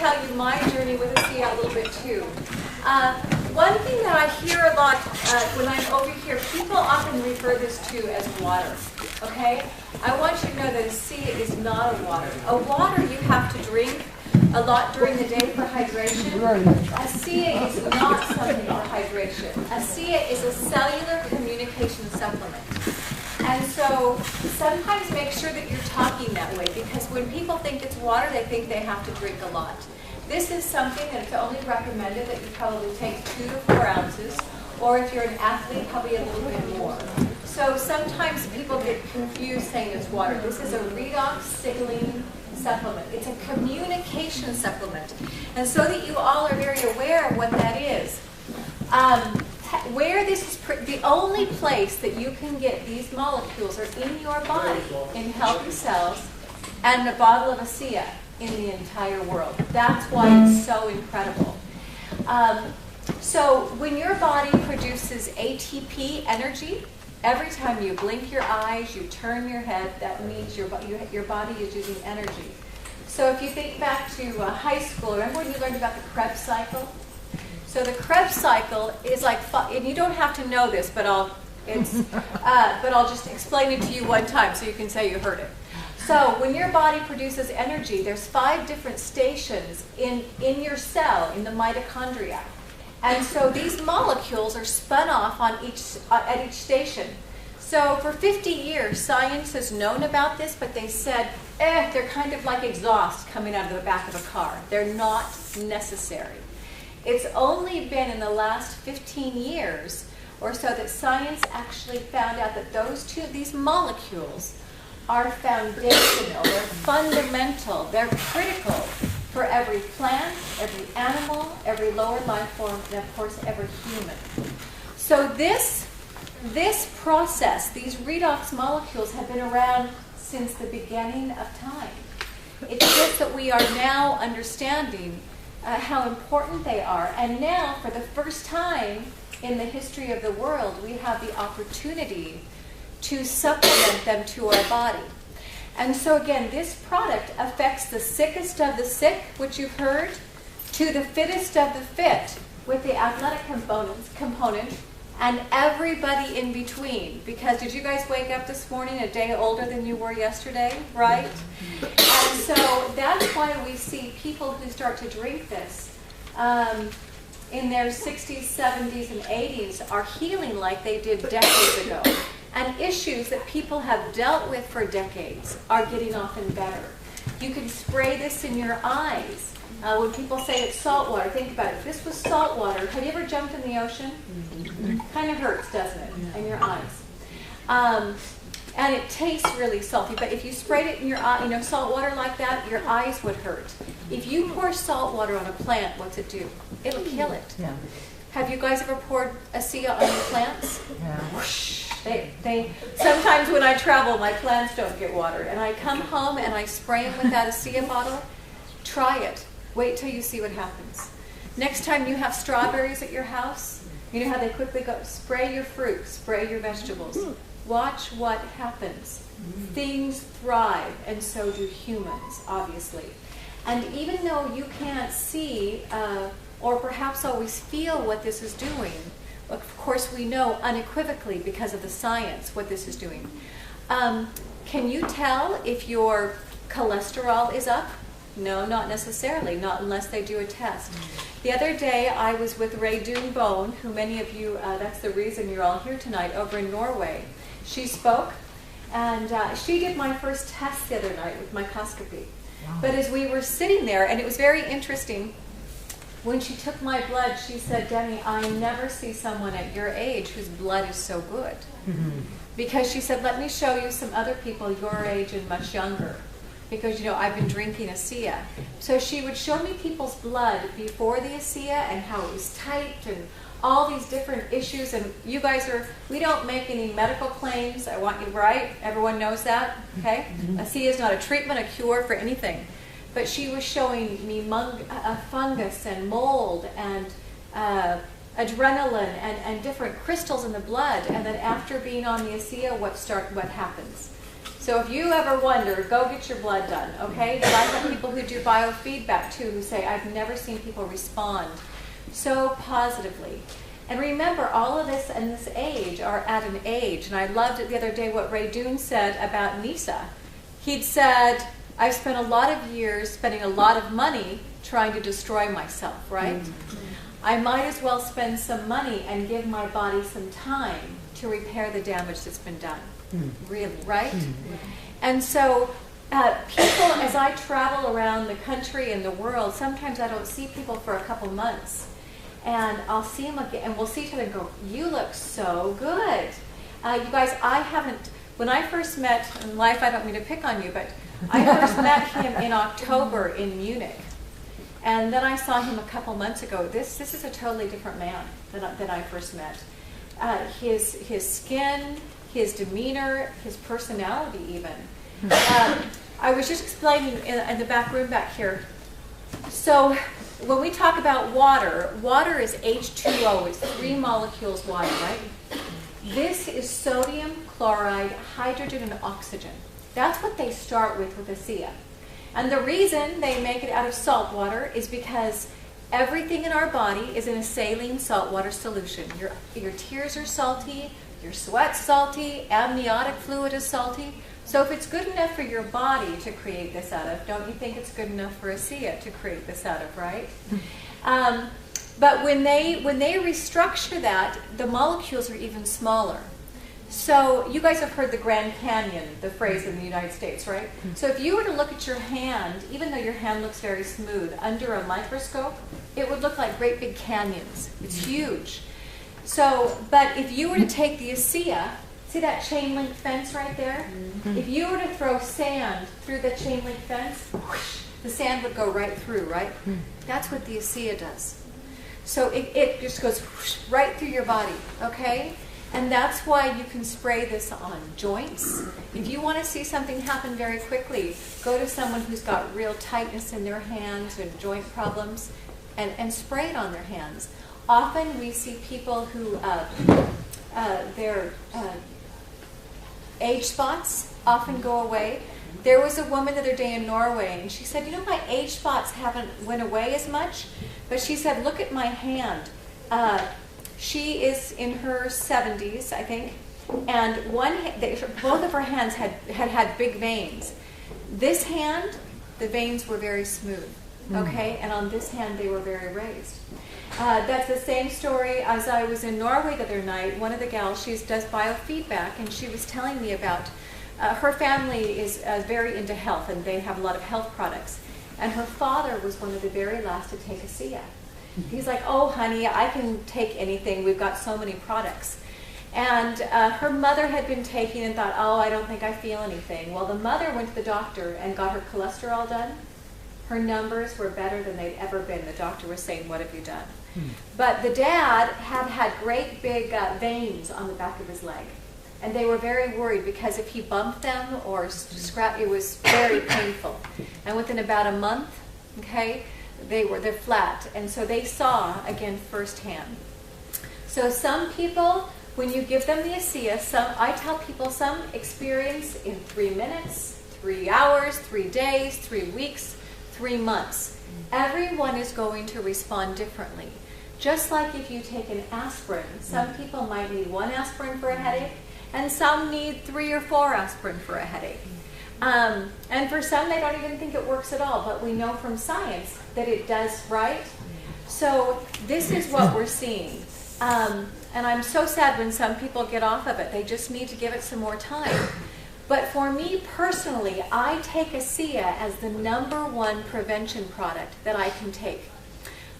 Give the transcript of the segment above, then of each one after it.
tell you my journey with ASEA a little bit too. One thing that I hear a lot when I'm over here, people often refer this to as water. Okay? I want you to know that ASEA is not a water. A water you have to drink a lot during the day for hydration. ASEA is not something for hydration. ASEA is a cellular communication supplement. And so sometimes make sure that you're talking that way, because when people think it's water, they think they have to drink a lot. This is something that it's only recommended that you probably take 2 to 4 ounces, or if you're an athlete, probably a little bit more. So sometimes people get confused saying it's water. This is a redox signaling supplement. It's a communication supplement. And so that you all are very aware of what that is, where this is the only place that you can get these molecules are in your body, in healthy cells, and a bottle of ASEA in the entire world. That's why it's so incredible. So when your body produces ATP energy, every time you blink your eyes, you turn your head, that means your body is using energy. So if you think back to high school, remember when you learned about the Krebs cycle? So the Krebs cycle is like, and you don't have to know this, but I'll just explain it to you one time so you can say you heard it. So when your body produces energy, there's 5 different stations in your cell, in the mitochondria. And so these molecules are spun off on at each station. So for 50 years, science has known about this, but they said, they're kind of like exhaust coming out of the back of a car. They're not necessary. It's only been in the last 15 years or so that science actually found out that these molecules are foundational, they're fundamental, they're critical for every plant, every animal, every lower life form, and of course every human. So this process, these redox molecules have been around since the beginning of time. It's just that we are now understanding how important they are. And now, for the first time in the history of the world, we have the opportunity to supplement them to our body. And so again, this product affects the sickest of the sick, which you've heard, to the fittest of the fit, with the athletic component, and everybody in between. Because did you guys wake up this morning a day older than you were yesterday, right? And so that's why we see people who start to drink this in their 60s, 70s, and 80s are healing like they did decades ago. And issues that people have dealt with for decades are getting often better. You can spray this in your eyes. When people say it's salt water, think about it. If this was salt water, have you ever jumped in the ocean? Kind of hurts, doesn't it, in your eyes? And it tastes really salty. But if you sprayed it in your eye, salt water like that, your eyes would hurt. If you pour salt water on a plant, what's it do? It'll kill it. Yeah. Have you guys ever poured ASEA on your plants? Yeah. Whoosh. They sometimes when I travel, my plants don't get watered, and I come home and I spray them with that ASEA bottle. Try it. Wait till you see what happens. Next time you have strawberries at your house, you know how they quickly go, spray your fruit, spray your vegetables. Watch what happens. Things thrive, and so do humans, obviously. And even though you can't see or perhaps always feel what this is doing, of course we know unequivocally because of the science what this is doing. Can you tell if your cholesterol is up? No, not necessarily, not unless they do a test. The other day I was with Ray Dunbone, who many of you, that's the reason you're all here tonight, over in Norway. She spoke, and she did my first test the other night with microscopy. Wow. But as we were sitting there, and it was very interesting, when she took my blood, she said, "Deni, I never see someone at your age whose blood is so good." Mm-hmm. Because she said, "Let me show you some other people your age and much younger." Because, I've been drinking ASEA. So she would show me people's blood before the ASEA and how it was tight and all these different issues. And you guys we don't make any medical claims. I want you right. Everyone knows that, okay? Mm-hmm. ASEA is not a treatment, a cure for anything. But she was showing me fungus and mold and adrenaline and different crystals in the blood. And then after being on the ASEA, what happens? So if you ever wonder, go get your blood done, okay? But I have people who do biofeedback too who say, I've never seen people respond so positively. And remember, all of this in this age are at an age. And I loved it the other day what Ray Doon said about Nisa. He'd said, I've spent a lot of years spending a lot of money trying to destroy myself, right? I might as well spend some money and give my body some time to repair the damage that's been done. Really, right? And so people, as I travel around the country and the world, sometimes I don't see people for a couple months. And I'll see them again, and we'll see each other and go, you look so good. You guys, I haven't, when I first met, in life I don't mean to pick on you, but I first met him in October in Munich. And then I saw him a couple months ago. This is a totally different man than I first met. His skin, his demeanor, his personality even. I was just explaining in the back room back here. So when we talk about water, water is H2O. It's 3 molecules water, right? This is sodium, chloride, hydrogen, and oxygen. That's what they start with ASEA. And the reason they make it out of salt water is because everything in our body is in a saline saltwater solution. Your tears are salty, your sweat's salty, amniotic fluid is salty. So if it's good enough for your body to create this out of, don't you think it's good enough for ASEA to create this out of, right? But when they restructure that, the molecules are even smaller. So you guys have heard the Grand Canyon, the phrase in the United States, right? So if you were to look at your hand, even though your hand looks very smooth, under a microscope, it would look like great big canyons. It's huge. So, but if you were to take the ASEA, see that chain link fence right there? If you were to throw sand through the chain link fence, whoosh, the sand would go right through, right? That's what the ASEA does. So it just goes whoosh, right through your body, okay? And that's why you can spray this on joints. If you want to see something happen very quickly, go to someone who's got real tightness in their hands and joint problems and spray it on their hands. Often we see people who, their age spots often go away. There was a woman the other day in Norway, and she said, you know, my age spots haven't went away as much, but she said, look at my hand. She is in her 70s, I think, and both of her hands had big veins. This hand, the veins were very smooth, okay, and on this hand they were very raised. That's the same story as I was in Norway the other night. One of the gals, she does biofeedback, and she was telling me about her family is very into health, and they have a lot of health products. And her father was one of the very last to take ASEA. He's like, oh, honey, I can take anything. We've got so many products. And her mother had been taking and thought, oh, I don't think I feel anything. Well, the mother went to the doctor and got her cholesterol done. Her numbers were better than they'd ever been. The doctor was saying, what have you done? But the dad had great big veins on the back of his leg. And they were very worried because if he bumped them or scratched, it was very painful. And within about a month, okay, they're flat. And so they saw, again, firsthand. So some people, when you give them the ASEA, I tell people some experience in 3 minutes, 3 hours, 3 days, 3 weeks, 3 months. Everyone is going to respond differently. Just like if you take an aspirin, some people might need 1 aspirin for a headache, and some need 3 or 4 aspirin for a headache. And for some, they don't even think it works at all, but we know from science that it does, right? So this is what we're seeing. And I'm so sad when some people get off of it. They just need to give it some more time. But for me personally, I take ASEA as the #1 prevention product that I can take.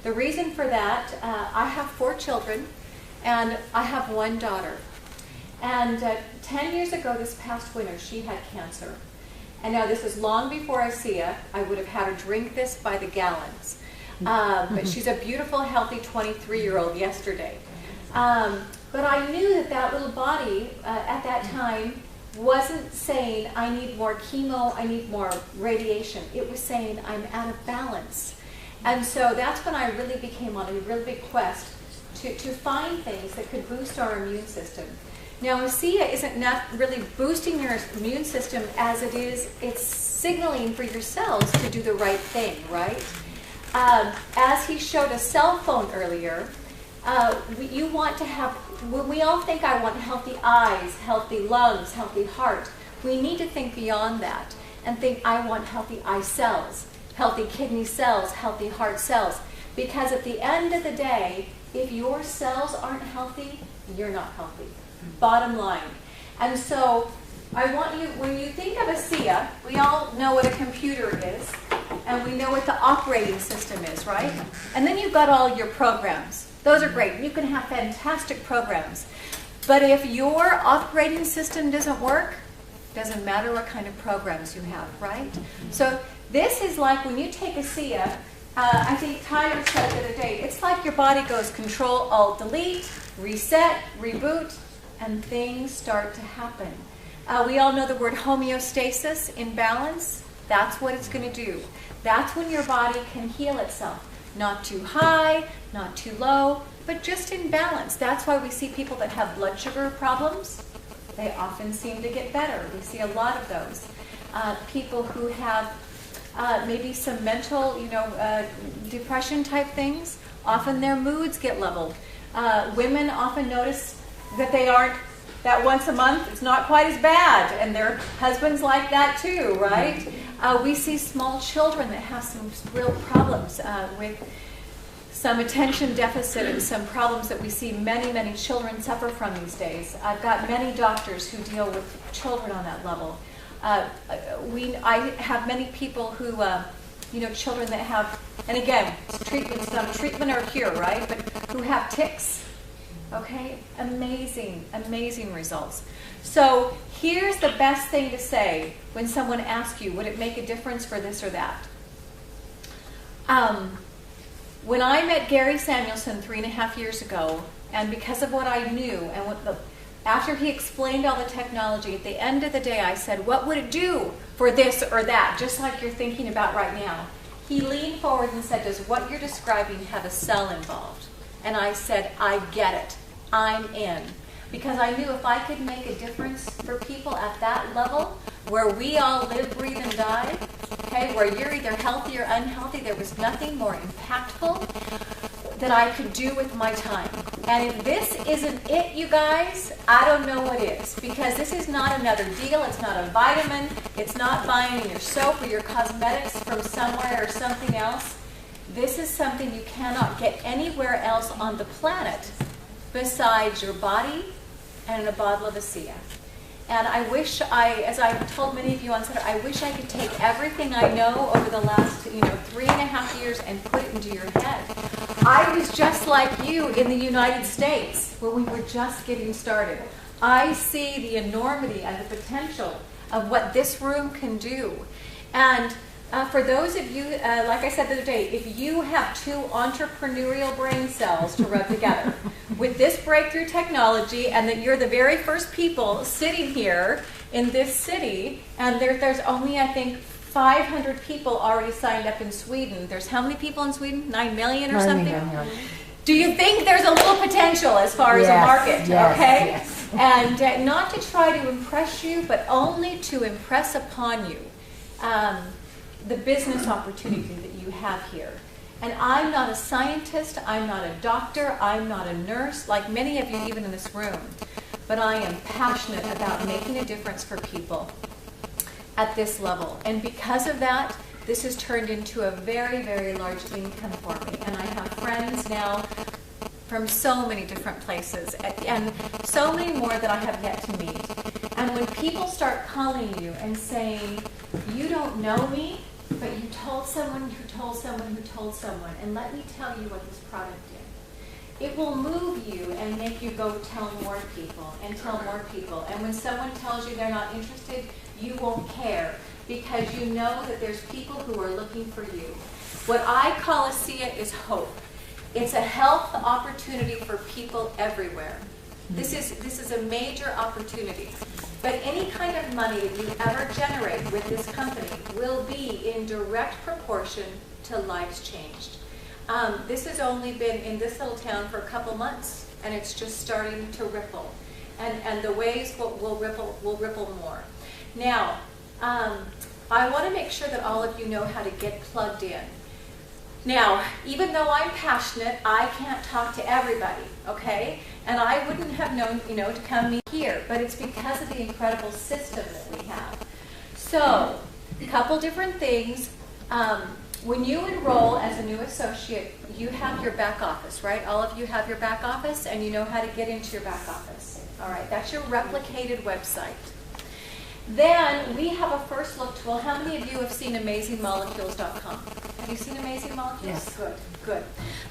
The reason for that, I have 4 children, and I have 1 daughter. And 10 years ago, this past winter, she had cancer. And now this is long before ASEA. I would have had her drink this by the gallons. But she's a beautiful, healthy 23-year-old yesterday. But I knew that little body at that time wasn't saying, I need more chemo, I need more radiation. It was saying, I'm out of balance. And so that's when I really became on a really big quest to find things that could boost our immune system. Now, ASEA isn't not really boosting your immune system as it is, it's signaling for your cells to do the right thing, right? As he showed a cell phone earlier, you want to have, when we all think I want healthy eyes, healthy lungs, healthy heart, we need to think beyond that and think I want healthy eye cells, healthy kidney cells, healthy heart cells. Because at the end of the day, if your cells aren't healthy, you're not healthy. Bottom line. And so I want you, when you think of ASEA, we all know what a computer is, and we know what the operating system is, right? And then you've got all your programs. Those are great. You can have fantastic programs. But if your operating system doesn't work, doesn't matter what kind of programs you have, right? So this is like when you take ASEA, I think Tyler said the other day, it's like your body goes Control, Alt, Delete, reset, reboot, and things start to happen. We all know the word homeostasis, imbalance. That's what it's going to do. That's when your body can heal itself. Not too high, not too low, but just in balance. That's why we see people that have blood sugar problems. They often seem to get better. We see a lot of those. People who have maybe some mental, depression type things, often their moods get leveled. Women often notice that they aren't, that once a month it's not quite as bad, and their husbands like that too, right? We see small children that have some real problems with some attention deficit and some problems that we see many, many children suffer from these days. I've got many doctors who deal with children on that level. I have many people who, children that have, and again, treatment or cure, right? But who have tics. Okay, amazing, amazing results. So here's the best thing to say when someone asks you, would it make a difference for this or that? When I met Gary Samuelson 3.5 years ago, and because of what I knew, and after he explained all the technology, at the end of the day I said, what would it do for this or that, just like you're thinking about right now? He leaned forward and said, does what you're describing have a cell involved? And I said, I get it. I'm in. Because I knew if I could make a difference for people at that level, where we all live, breathe, and die, okay, where you're either healthy or unhealthy, there was nothing more impactful that I could do with my time. And if this isn't it, you guys, I don't know what is. Because this is not another deal. It's not a vitamin. It's not buying your soap or your cosmetics from somewhere or something else. This is something you cannot get anywhere else on the planet besides your body and in a bottle of ASEA. And I wish as I've told many of you on Saturday, I wish I could take everything I know over the last 3.5 years and put it into your head. I was just like you in the United States when we were just getting started. I see the enormity and the potential of what this room can do. And for those of you, like I said the other day, if you have 2 entrepreneurial brain cells to rub together with this breakthrough technology, and that you're the very first people sitting here in this city, and there's only, I think, 500 people already signed up in Sweden. There's how many people in Sweden? 9 million or something? Yeah. Do you think there's a little potential as far as a market? Yes, okay? Yes. And not to try to impress you, but only to impress upon you the business opportunity that you have here. And I'm not a scientist, I'm not a doctor, I'm not a nurse, like many of you even in this room. But I am passionate about making a difference for people at this level. And because of that, this has turned into a very, very large income for me. And I have friends now from so many different places, and so many more that I have yet to meet. And when people start calling you and saying, you don't know me, but you told someone who told someone who told someone, and let me tell you what this product did. It will move you and make you go tell more people and tell more people. And when someone tells you they're not interested, you won't care, because you know that there's people who are looking for you. What I call ASEA is hope. It's a health opportunity for people everywhere. This is a major opportunity. But any kind of money that you ever generate with this company will be in direct proportion to lives changed. This has only been in this little town for a couple months, and it's just starting to ripple. and the waves will ripple more. Now, I want to make sure that all of you know how to get plugged in. Now, even though I'm passionate, I can't talk to everybody, okay? And I wouldn't have known, to come meet here, but it's because of the incredible system that we have. So, a couple different things. When you enroll as a new associate, you have your back office, right? All of you have your back office, and you know how to get into your back office. All right, that's your replicated website. Then we have a first look tool. How many of you have seen AmazingMolecules.com? Have you seen Amazing Molecules? Yes. Good, good.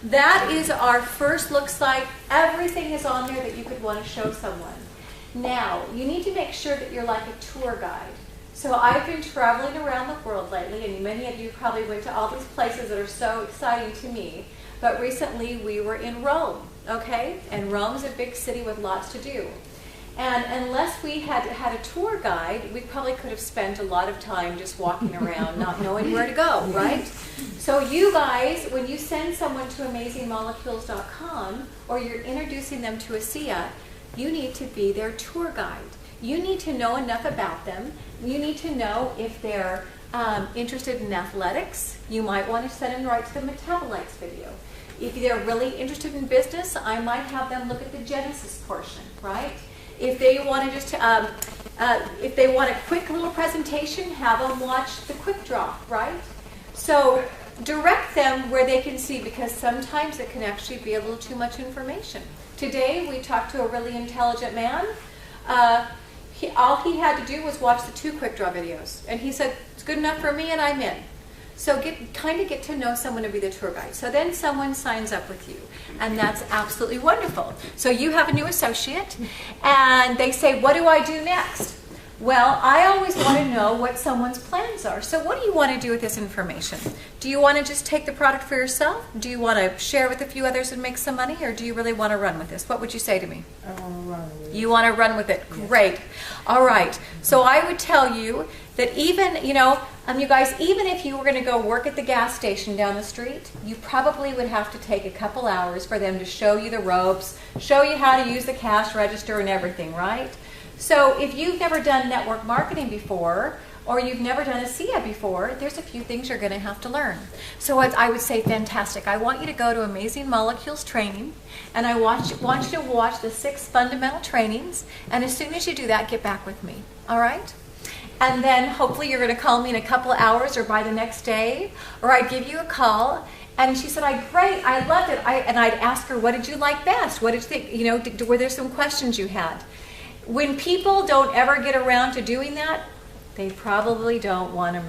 That is our first look site. Everything is on there that you could want to show someone. Now, you need to make sure that you're like a tour guide. So I've been traveling around the world lately, and many of you probably went to all these places that are so exciting to me. But recently we were in Rome, okay? And Rome's a big city with lots to do. And unless we had a tour guide, we probably could have spent a lot of time just walking around, not knowing where to go, right? So you guys, when you send someone to AmazingMolecules.com, or you're introducing them to ASEA, you need to be their tour guide. You need to know enough about them. You need to know if they're interested in athletics. You might want to send them right to the metabolites video. If they're really interested in business, I might have them look at the Genesis portion, right? If they want to just, if they want a quick little presentation, have them watch the quick draw, right? So direct them where they can see, because sometimes it can actually be a little too much information. Today we talked to a really intelligent man. All he had to do was watch the 2 quick draw videos, and he said it's good enough for me, and I'm in. So kind of get to know someone to be the tour guide. So then someone signs up with you, and that's absolutely wonderful. So you have a new associate, and they say, what do I do next? Well, I always want to know what someone's plans are. So what do you want to do with this information? Do you want to just take the product for yourself? Do you want to share with a few others and make some money? Or do you really want to run with this? What would you say to me? I want to run with it. You want to run with it? Great. All right. So I would tell you that even, you guys, even if you were going to go work at the gas station down the street, you probably would have to take a couple hours for them to show you the ropes, show you how to use the cash register and everything, right? So if you've never done network marketing before, or you've never done ASEA before, there's a few things you're going to have to learn. So I would say, fantastic. I want you to go to Amazing Molecules training, and I want you to watch the 6 fundamental trainings, and as soon as you do that, get back with me, all right? And then hopefully you're going to call me in a couple of hours or by the next day, or I'd give you a call. And she said, great, I loved it. And I'd ask her, what did you like best? What did you think, were there some questions you had? When people don't ever get around to doing that, they probably don't want to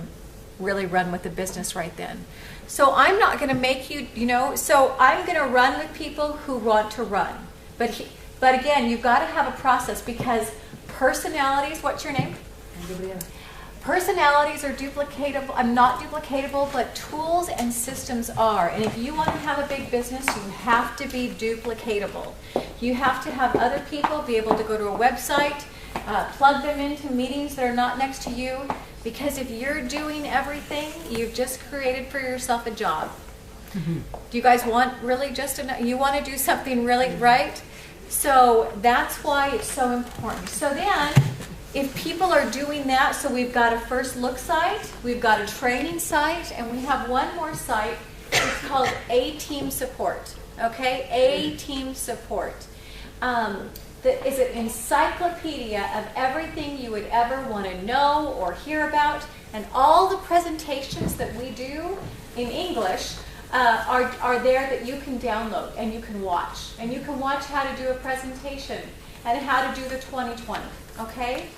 really run with the business right then. So I'm not going to make you, so I'm going to run with people who want to run. But again, you've got to have a process, because personalities, what's your name? Personalities are duplicatable, not duplicatable, but tools and systems are. And if you want to have a big business, you have to be duplicatable. You have to have other people be able to go to a website, plug them into meetings that are not next to you, because if you're doing everything, you've just created for yourself a job. Mm-hmm. Do you guys want really you want to do something really right? So that's why it's so important. So then, if people are doing that, so we've got a first look site, we've got a training site, and we have one more site. It's called A-Team Support, okay? A-Team Support. That is an encyclopedia of everything you would ever want to know or hear about, and all the presentations that we do in English are there that you can download and you can watch. And you can watch how to do a presentation and how to do the 2020, okay?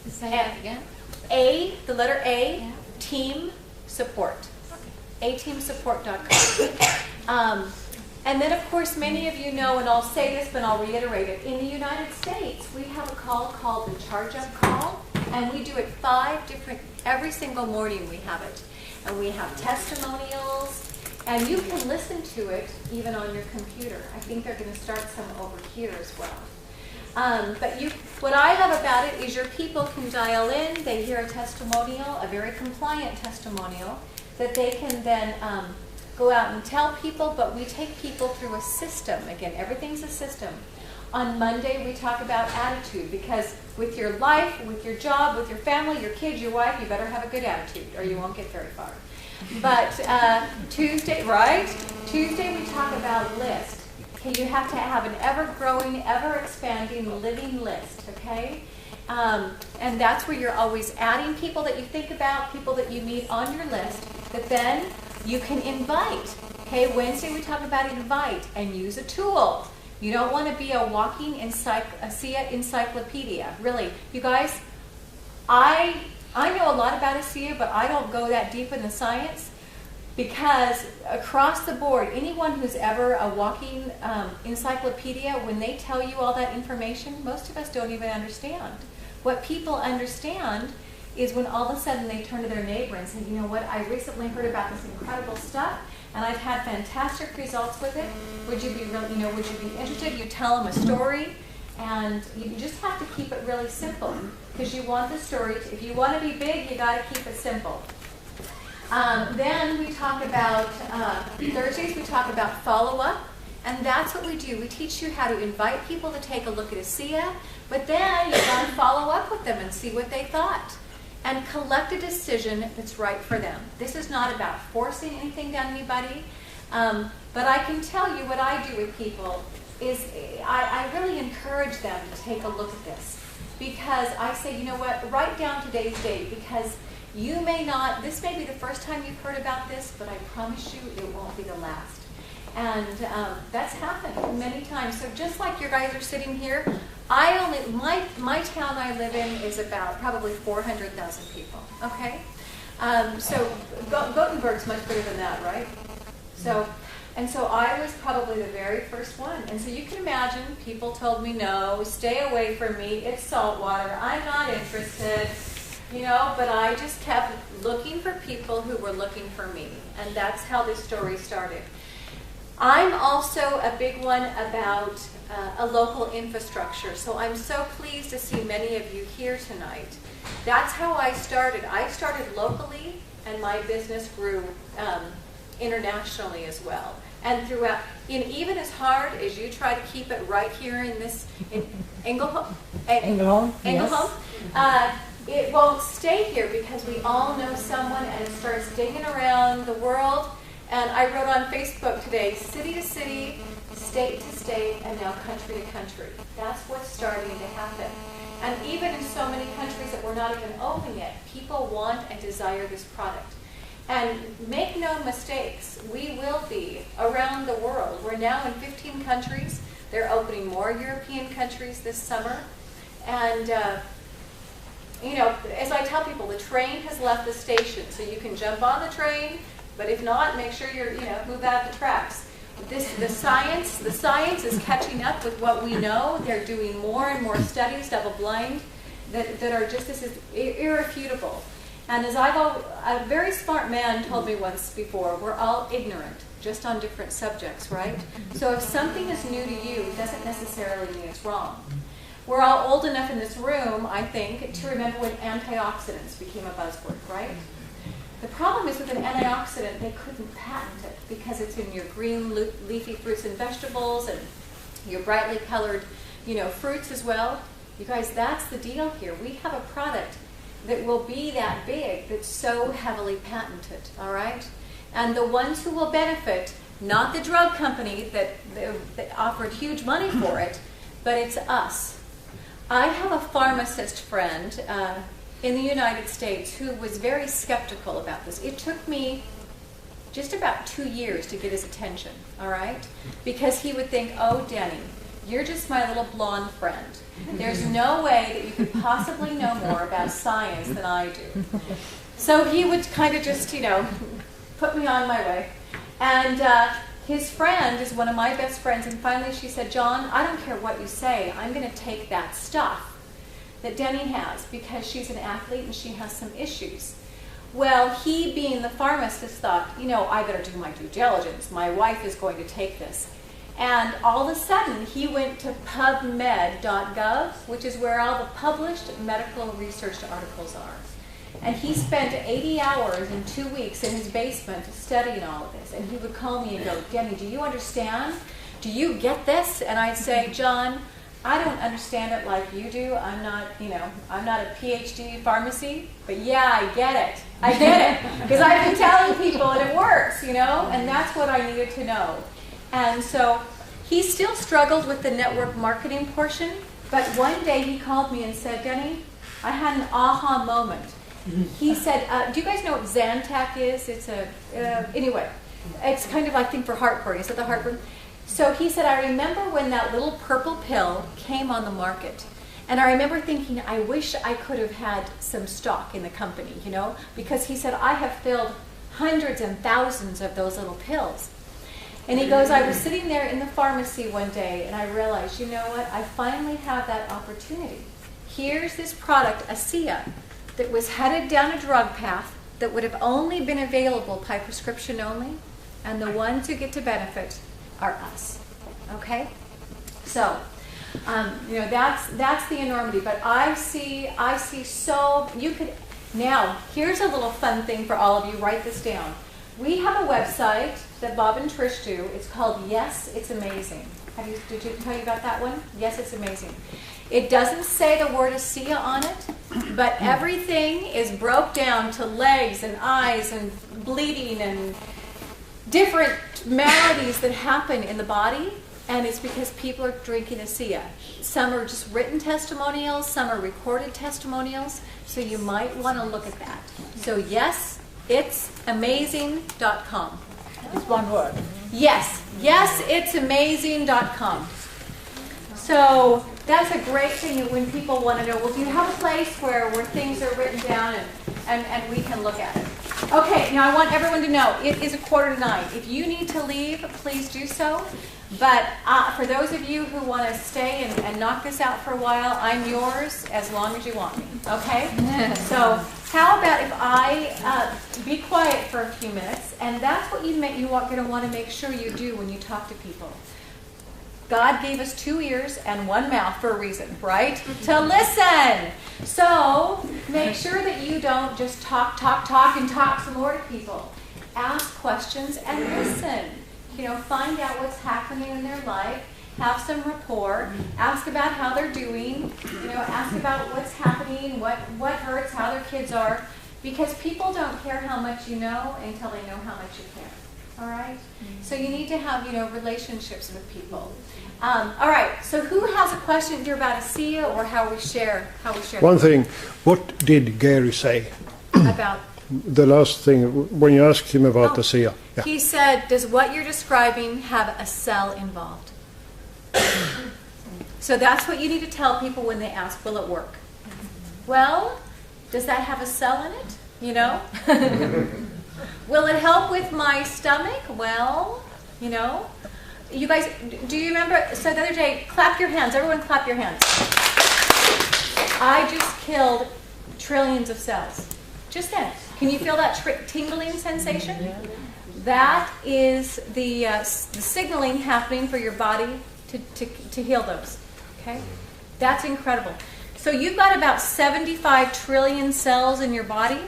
Say that again. The letter A, yeah. Team Support. Okay. ateamsupport.com. And then, of course, many of you know, and I'll say this, but I'll reiterate it. In the United States, we have a call called the Charge Up Call, and we do it 5 different, every single morning we have it. And we have testimonials, and you can listen to it even on your computer. I think they're going to start some over here as well. But what I love about it is your people can dial in, they hear a testimonial, a very compliant testimonial, that they can then go out and tell people, but we take people through a system. Again, everything's a system. On Monday, we talk about attitude, because with your life, with your job, with your family, your kids, your wife, you better have a good attitude or you won't get very far. But Tuesday, right? Tuesday, we talk about list. Okay, you have to have an ever-growing, ever-expanding living list, okay? And that's where you're always adding people that you think about, people that you meet on your list, that then you can invite. Okay, Wednesday we talk about invite and use a tool. You don't want to be a walking ASEA encyclopedia. Really, you guys, I know a lot about ASEA, but I don't go that deep in the science, because across the board, anyone who's ever a walking encyclopedia, when they tell you all that information, most of us don't even understand. What people understand is when all of a sudden they turn to their neighbor and say, you know what, I recently heard about this incredible stuff, and I've had fantastic results with it. Would you be really, would you be interested? You tell them a story, and you just have to keep it really simple, because you want the story to, if you want to be big, you got to keep it simple. Then we talk about, Thursdays we talk about follow-up, and that's what we do. We teach you how to invite people to take a look at ASEA, but then you got to follow up with them and see what they thought, and collect a decision that's right for them. This is not about forcing anything down anybody, but I can tell you what I do with people is I really encourage them to take a look at this, because I say, you know what, write down today's date, because you may not, this may be the first time you've heard about this, but I promise you it won't be the last. And that's happened many times. So just like you guys are sitting here, my town I live in is about probably 400,000 people, okay? So Gothenburg's much bigger than that, right? So I was probably the very first one. And so you can imagine people told me, no, stay away from me, it's salt water, I'm not interested. But I just kept looking for people who were looking for me, and that's how this story started. I'm also a big one about a local infrastructure, so I'm so pleased to see many of you here tonight. That's how I started. I started locally, and my business grew internationally as well. And throughout, even as hard as you try to keep it right here in Ängelholm, Yes. It won't stay here, because we all know someone, and it starts digging around the world. And I wrote on Facebook today, city to city, state to state, and now country to country. That's what's starting to happen. And even in so many countries that we're not even open yet, people want and desire this product. And make no mistakes, we will be around the world. We're now in 15 countries. They're opening more European countries this summer. And as I tell people, the train has left the station, so you can jump on the train, but if not, make sure you're, move out the tracks. The science is catching up with what we know. They're doing more and more studies, double-blind, that are just this is irrefutable. And as a very smart man told me once before, we're all ignorant, just on different subjects, right? So if something is new to you, it doesn't necessarily mean it's wrong. We're all old enough in this room, I think, to remember when antioxidants became a buzzword, right? The problem is with an antioxidant, they couldn't patent it because it's in your green leafy fruits and vegetables and your brightly colored, fruits as well. You guys, that's the deal here. We have a product that will be that big, that's so heavily patented, all right? And the ones who will benefit, not the drug company that offered huge money for it, but it's us. I have a pharmacist friend in the United States who was very skeptical about this. It took me just about 2 years to get his attention, all right? Because he would think, oh, DENI, you're just my little blonde friend. There's no way that you could possibly know more about science than I do. So he would kind of just, put me on my way. And his friend is one of my best friends, and finally she said, John, I don't care what you say, I'm going to take that stuff that DENI has, because she's an athlete and she has some issues. Well, he, being the pharmacist, thought, I better do my due diligence. My wife is going to take this. And all of a sudden, he went to PubMed.gov, which is where all the published medical research articles are. And he spent 80 hours in 2 weeks in his basement studying all of this. And he would call me and go, DENI, do you understand? Do you get this? And I'd say, John, I don't understand it like you do. I'm not, I'm not a PhD pharmacy, but yeah, I get it. I get it. Because I've been telling people and it works, and that's what I needed to know. And so he still struggled with the network marketing portion, but one day he called me and said, Denny, I had an aha moment. He said, do you guys know what Zantac is? It's anyway, it's kind of, I think, for heartburn. Is it the heartburn? So he said, I remember when that little purple pill came on the market. And I remember thinking, I wish I could have had some stock in the company, because he said, I have filled hundreds and thousands of those little pills. And he goes, I was sitting there in the pharmacy one day and I realized, you know what, I finally have that opportunity. Here's this product, ASEA, that was headed down a drug path that would have only been available by prescription only, and the ones who get to benefit are us. Okay? So, that's the enormity. But I see so, you could, now, here's a little fun thing for all of you. Write this down. We have a website that Bob and Trish do. It's called Yes, It's Amazing. Did you tell you about that one? Yes, It's Amazing. It doesn't say the word ASEA on it, but everything is broke down to legs and eyes and bleeding and different maladies that happen in the body, and it's because people are drinking ASEA. Some are just written testimonials, some are recorded testimonials, so you might want to look at that. So yes, it's amazing.com. It's one word. Yes, it's amazing.com. So that's a great thing when people want to know, well, do you have a place where things are written down and we can look at it? Okay, now I want everyone to know, it is 8:45. If you need to leave, please do so. But for those of you who want to stay and knock this out for a while, I'm yours as long as you want me, okay? So how about if I be quiet for a few minutes, and that's what you're going to want to make sure you do when you talk to people. God gave us 2 ears and 1 mouth for a reason, right? To listen. So make sure that you don't just talk and talk some more to people. Ask questions and listen. Find out what's happening in their life. Have some rapport. Ask about how they're doing. Ask about what's happening, what hurts, how their kids are. Because people don't care how much you know until they know how much you care. All right? So you need to have, relationships with people. All right. So who has a question here about ASEA or how we share? One thing. What did Gary say? About? The last thing, when you asked him about ASEA. Yeah. He said, does what you're describing have a cell involved? So that's what you need to tell people when they ask, will it work? Well, does that have a cell in it? Will it help with my stomach? Well, you guys, do you remember? So the other day, clap your hands. Everyone clap your hands. I just killed trillions of cells. Just then. Can you feel that tingling sensation? Yeah. That is the signaling happening for your body to heal those. Okay? That's incredible. So you've got about 75 trillion cells in your body.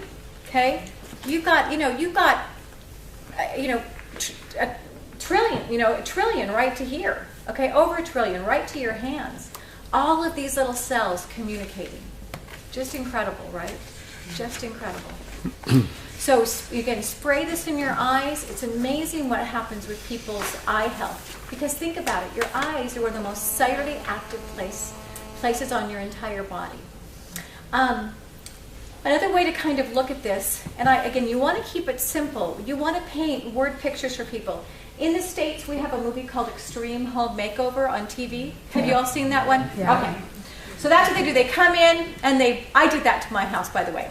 Okay? You've got, a trillion right to here. Okay? Over a trillion right to your hands. All of these little cells communicating. Just incredible, right? Just incredible. So you can spray this in your eyes. It's amazing what happens with people's eye health. Because think about it. Your eyes are one of the most cellularly active places on your entire body. Another way to kind of look at this, and again, you want to keep it simple. You want to paint word pictures for people. In the States, we have a movie called Extreme Home Makeover on TV. Have you all seen that one? Yeah. Okay. So that's what they do. They come in, and I did that to my house, by the way.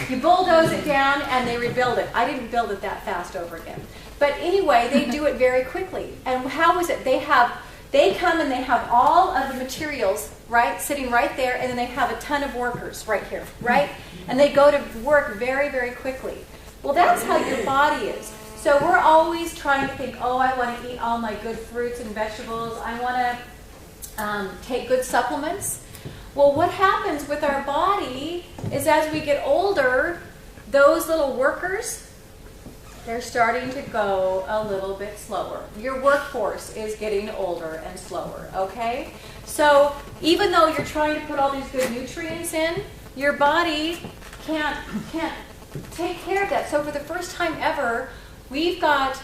You bulldoze it down, and they rebuild it. I didn't build it that fast over again. But anyway, they do it very quickly. And how is it? They come and they have all of the materials, right, sitting right there, and then they have a ton of workers right here, right? And they go to work very, very quickly. Well, that's how your body is. So we're always trying to think, oh, I want to eat all my good fruits and vegetables. I want to take good supplements. Well, what happens with our body is as we get older, those little workers They're starting to go a little bit slower. Your workforce is getting older and slower, okay? So even though you're trying to put all these good nutrients in, your body can't take care of that. So for the first time ever, we've got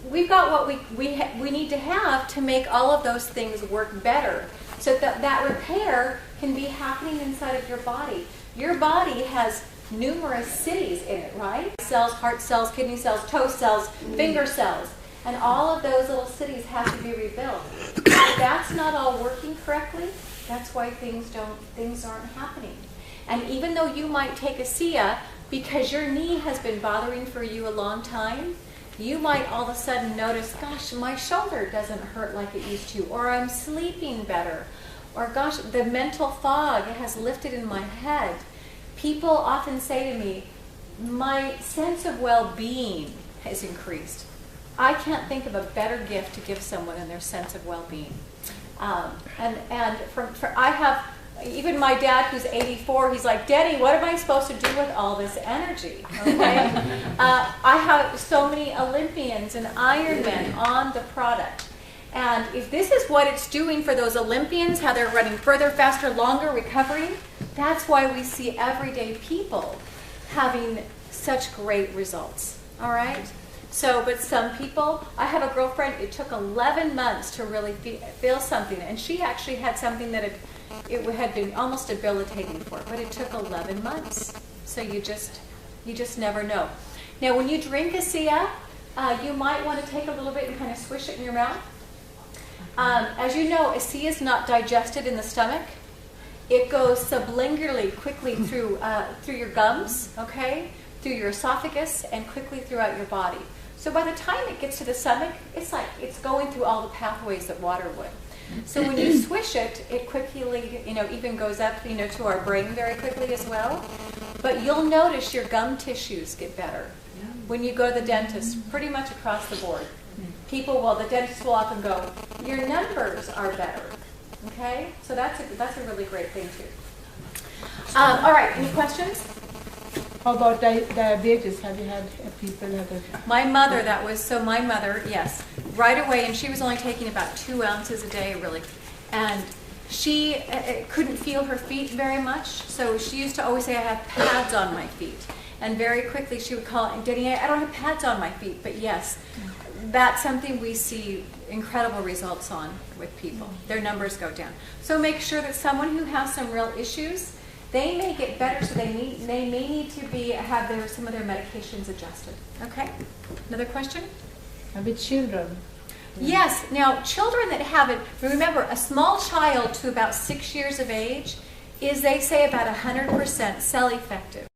what we need to have to make all of those things work better, so that repair can be happening inside of your body. Your body has numerous cities in it, right? Cells, heart cells, kidney cells, toe cells, finger cells, and all of those little cities have to be rebuilt. If that's not all working correctly, that's why things aren't happening. And even though you might take ASEA because your knee has been bothering for you a long time, you might all of a sudden notice, gosh, my shoulder doesn't hurt like it used to, or I'm sleeping better, or gosh, the mental fog has lifted in my head. People often say to me, my sense of well-being has increased. I can't think of a better gift to give someone than their sense of well-being. I have, even my dad who's 84, he's like, Denny, what am I supposed to do with all this energy? Okay? I have so many Olympians and Ironmen on the product. And if this is what it's doing for those Olympians, how they're running further, faster, longer, recovering, that's why we see everyday people having such great results. All right? So, but some people, I have a girlfriend, it took 11 months to really feel something, and she actually had something that it had been almost debilitating for her, but it took 11 months. So you just never know. Now, when you drink ASEA, you might want to take a little bit and kind of swish it in your mouth. As you know, ASEA is not digested in the stomach. It goes sublingually quickly through your gums, okay, through your esophagus, and quickly throughout your body. So by the time it gets to the stomach, it's like it's going through all the pathways that water would. So when you swish it, it quickly, even goes up, to our brain very quickly as well. But you'll notice your gum tissues get better when you go to the dentist, pretty much across the board. The dentist will often go, your numbers are better. Okay? So that's a really great thing too. All right, any questions? How about diabetes? Have you had people have a... My mother, yes, right away, and she was only taking about 2 ounces a day, really. And she couldn't feel her feet very much, so she used to always say, I have pads on my feet. And very quickly she would call, Denny, I don't have pads on my feet, but yes, that's something we see incredible results on with people. Their numbers go down. So make sure that someone who has some real issues, they may get better, so they may need to have some of their medications adjusted. Okay? Another question? With children? Yes. Now, children that have it, remember, a small child to about 6 years of age is, they say, about 100% cell effective.